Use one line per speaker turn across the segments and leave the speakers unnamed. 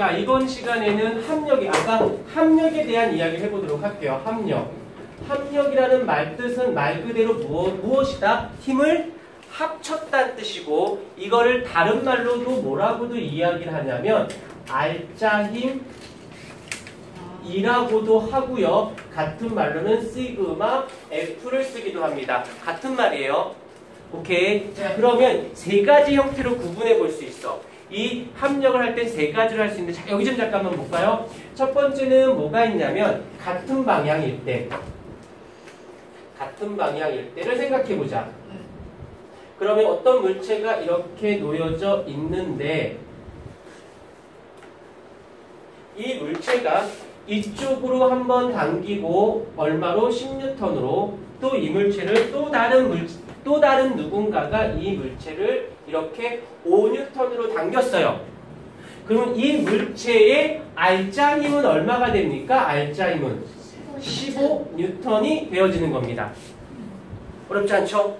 자, 이번 시간에는 아까 합력에 대한 이야기를 해보도록 할게요. 합력. 합력이라는 말 뜻은 말 그대로 무엇이다? 힘을 합쳤다는 뜻이고, 이거를 다른 말로도 뭐라고도 이야기를 하냐면 알짜힘이라고도 하고요. 같은 말로는 시그마 F를 쓰기도 합니다. 같은 말이에요. 오케이. 자, 그러면 세 가지 형태로 구분해 볼 수 있어. 이 합력을 할 때 세 가지를 할 수 있는데, 자, 여기 좀 잠깐만 볼까요? 첫 번째는 뭐가 있냐면 같은 방향일 때를 생각해 보자. 그러면 어떤 물체가 이렇게 놓여져 있는데, 이 물체가 이쪽으로 한번 당기고 얼마로? 10N으로, 또 이 물체를 또 다른 누군가가 이 물체를 이렇게 5N으로 당겼어요. 그러면 이 물체의 알짜 힘은 얼마가 됩니까? 알짜 힘은 15N이 되어지는 겁니다. 어렵지 않죠?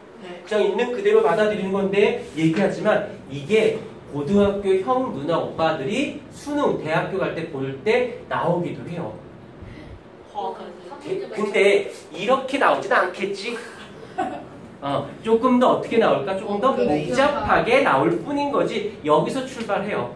그냥 있는 그대로 받아들이는 건데, 얘기하지만 이게 고등학교 형, 누나, 오빠들이 수능, 대학교 갈 때 볼 때 나오기도 해요. 근데 이렇게 나오진 않겠지? 조금 더 어떻게 나올까? 조금 더 복잡하게 나올 뿐인 거지. 여기서 출발해요.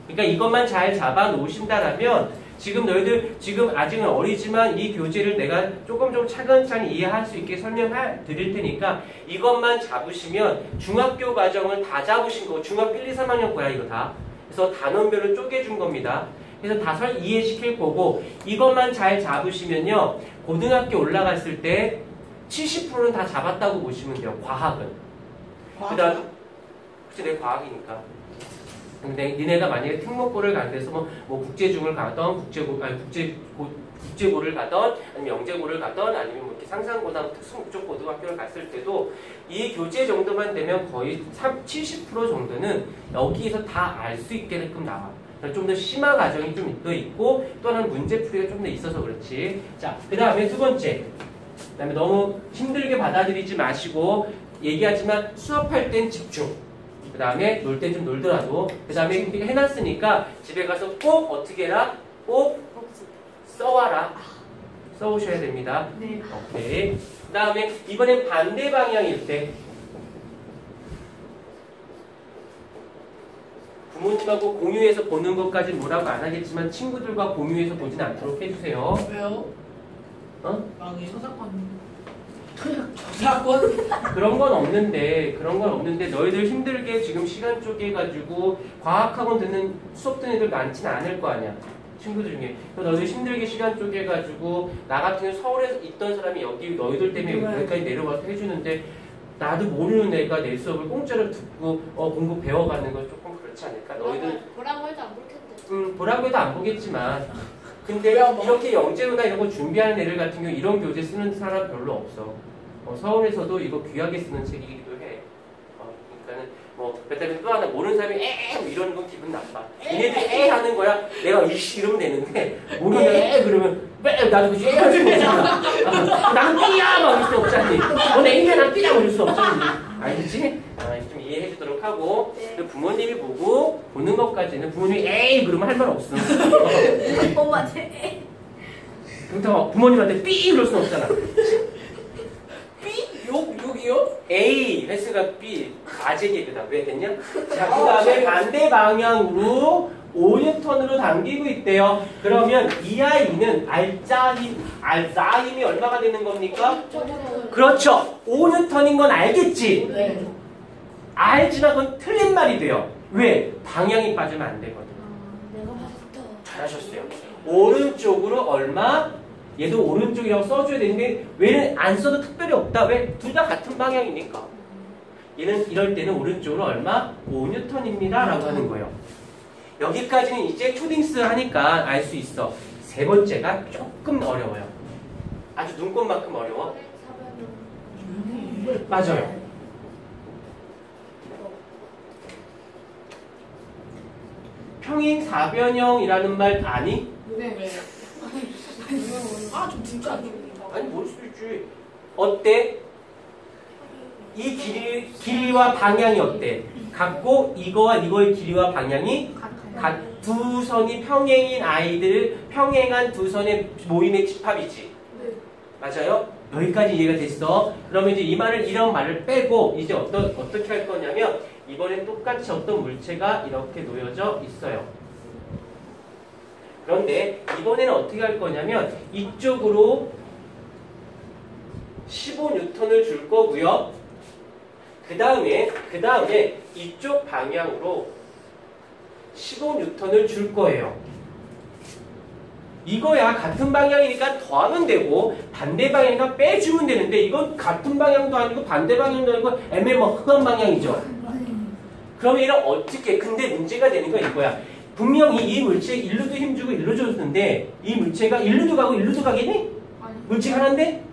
그러니까 이것만 잘 잡아 놓으신다라면, 지금 너희들 지금 아직은 어리지만 이 교재를 내가 조금 좀 차근차근 이해할 수 있게 설명해 드릴 테니까 이것만 잡으시면 중학교 과정을 다 잡으신 거고, 중학교 1, 2, 3학년 거야 이거 다. 그래서 단원별로 쪼개준 겁니다. 그래서 다 이해시킬 거고, 이것만 잘 잡으시면요, 고등학교 올라갔을 때 70%는 다 잡았다고 보시면 돼요. 과학은. 그다음, 그치, 내 과학이니까. 근데 니네가 만약에 특목고를 간 데서 뭐 국제중을 가던, 국제고를 가던, 아니면 영재고를 가던, 아니면 뭐 이렇게 상상고등 특수목적고등학교를 갔을 때도 이 교재 정도만 되면 거의 70% 정도는 여기에서 다 알 수 있게끔 나와. 좀 더 심화 과정이 좀 더 있고, 또 하나는 문제풀이가 좀 더 있어서 그렇지. 자, 그 다음에 두 번째. 그 다음에 너무 힘들게 받아들이지 마시고, 얘기하지만 수업할 땐 집중. 그 다음에 놀 땐 좀 놀더라도, 그 다음에 해놨으니까 집에 가서 꼭 어떻게 해라? 꼭 써와라. 써오셔야 됩니다.
네.
오케이. 그 다음에 이번엔 반대 방향일 때, 부모님하고 공유해서 보는 것까지 뭐라고 안 하겠지만 친구들과 공유해서 보진 않도록 해주세요.
왜요?
망해.
저작권.
그런 건 없는데 너희들 힘들게 지금 시간 쪼개가지고 과학학원 듣는 수업 듣는 애들 많지는 않을 거 아니야. 친구들 중에. 너희들 힘들게 시간 쪼개가지고, 나 같은 경우 서울에 있던 사람이 여기 너희들 때문에 여기까지 내려와서 해주는데, 나도 모르는 애가 내 수업을 공짜로 듣고 공부 배워가는 건 조금 그렇지 않을까? 너희들
보라고 해도 안 볼 텐데.
보라고 해도 안 보겠지만, 근데 이렇게 영재로나 이런 거 준비하는 애들 같은 경우 이런 교재 쓰는 사람 별로 없어. 서울에서도 이거 귀하게 쓰는 책이기도 해. 그러니까는 그다음에 또 하나 모르는 사람이 뭐 이러는 건 기분 나빠. 얘네들 하는 거야. 내가 이러면 되는데, 모르면 그러면 나도 그치 할수 없잖아. 난 삐야 막 이럴 수 없잖니. 내 인간 난 삐야 막 이럴 수 없잖니. 알겠지? 좀 이해해 주도록 하고, 부모님이 보는 것까지는 부모님이 그러면 할 말 없어.
엄마한테.
그렇다고 부모님한테 삐 그럴 수 없잖아.
욕이요?
횟수가 B, 아재 개그다. 왜 됐냐? 자, 그 다음에 반대 방향으로 5N으로 당기고 있대요. 그러면 이 아이는 알짜 힘이 얼마가 되는 겁니까? 그렇죠. 5N인 건 알겠지?
네.
알지만 그건 틀린 말이 돼요. 왜? 방향이 빠지면 안 되거든.
내가 봤다.
잘하셨어요. 오른쪽으로 얼마? 얘도 오른쪽이라고 써줘야 되는데, 왜는 안 써도 특별히 없다? 왜? 둘 다 같은 방향이니까. 얘는 이럴 때는 오른쪽으로 얼마? 5N입니다 라고 하는 거예요. 여기까지는 이제 초딩스 하니까 알 수 있어. 세 번째가 조금 어려워요. 아주 눈꽃만큼 어려워. 맞아요. 평행 사변형이라는 말 아니?
네. 좀 진짜 안 좋으니까.
아니, 모를 수도 있지. 어때? 이 길이와 방향이 어때? 같고 이거와 이거의 길이와 방향이 두 선이 평행인 아이들, 평행한 두 선의 모임의 집합이지.
네.
맞아요? 여기까지 이해가 됐어. 그러면 이제 이런 말을 빼고 이제 어떻게 할 거냐면 이번엔 똑같이 어떤 물체가 이렇게 놓여져 있어요. 그런데 이번에는 어떻게 할 거냐면 이쪽으로 15N을 줄 거고요. 그 다음에 이쪽 방향으로 15N을 줄 거예요. 이거야 같은 방향이니까 더하면 되고 반대 방향이니까 빼주면 되는데 이건 같은 방향도 아니고 반대 방향도 아니고 애매모호한 방향이죠. 그러면 얘는 어떻게? 근데 문제가 되는 건 이거야. 분명히 이 물체에 일로도 힘주고 일로 줬는데 이 물체가 일로도 가고 일로도 가겠니? 물체 하나인데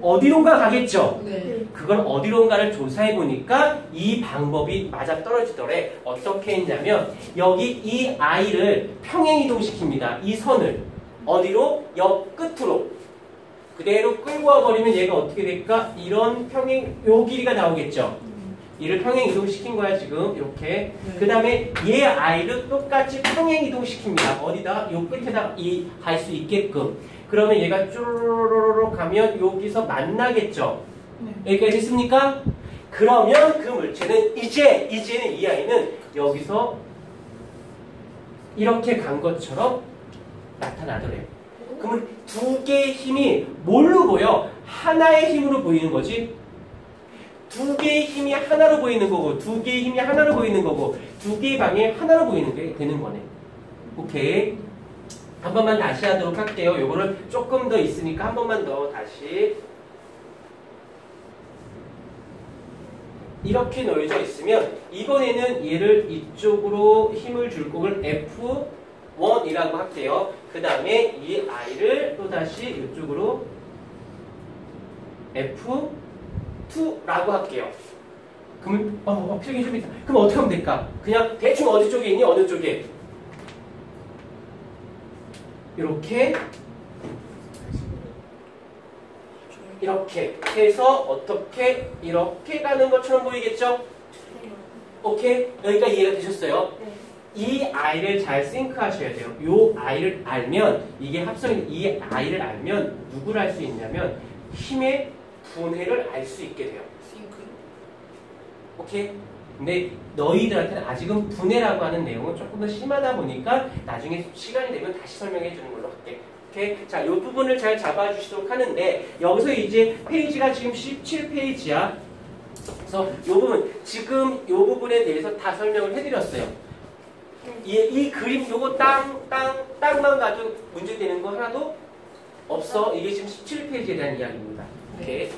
어디론가 가겠죠.
네.
그걸 어디론가를 조사해 보니까 이 방법이 맞아 떨어지더래. 어떻게 했냐면 여기 이 아이를 평행 이동시킵니다. 이 선을 어디로? 옆 끝으로 그대로 끌고 와버리면 얘가 어떻게 될까? 이런 평행 요 길이가 나오겠죠. 이를 평행 이동시킨 거야 지금 이렇게.
네.
그 다음에 얘 아이를 똑같이 평행 이동시킵니다. 어디다? 요 끝에다 갈 수 있게끔. 그러면 얘가 쭈루루루루 가면 여기서 만나겠죠. 여기까지 했습니까? 그러면 그 물체는 이제는 이 아이는 여기서 이렇게 간 것처럼 나타나더래요. 그러면 두 개의 힘이 뭘로 보여? 하나의 힘으로 보이는 거지. 두 개의 힘이 하나로 보이는 거고 두 개의 힘이 하나로 보이는 거고 두 개의 방향이 하나로 보이는 게 되는 거네. 오케이. 한 번만 다시 하도록 할게요. 요거를 조금 더 있으니까 한 번만 더 다시. 이렇게 놓여져 있으면 이번에는 얘를 이쪽으로 힘을 줄 곡을 F1이라고 할게요. 그 다음에 이 I를 또다시 이쪽으로 F2라고 할게요. 그러면 필요한 좀 있다. 그럼 어떻게 하면 될까? 그냥 대충 어디 쪽에 있니? 어느 쪽에? 이렇게 해서 어떻게 이렇게 가는 것처럼 보이겠죠? 오케이? 여기까지 이해가 되셨어요? 이 아이를 잘 싱크하셔야 돼요. 이 아이를 알면 이게 합성이 이 아이를 알면 누구를 알 수 있냐면 힘의 분해를 알 수 있게 돼요. 오케이? 근데 너희들한테는 아직은 분해라고 하는 내용은 조금 더 심하다 보니까 나중에 시간이 되면 다시 설명해 주는 걸로 할게. 오케이? 자, 이 부분을 잘 잡아주시도록 하는데 여기서 이제 페이지가 지금 17페이지야. 그래서 이 부분, 지금 이 부분에 대해서 다 설명을 해드렸어요. 이 그림 요거 땅만 가지고 문제 되는 거 하나도 없어. 이게 지금 17페이지에 대한 이야기입니다. 오케이?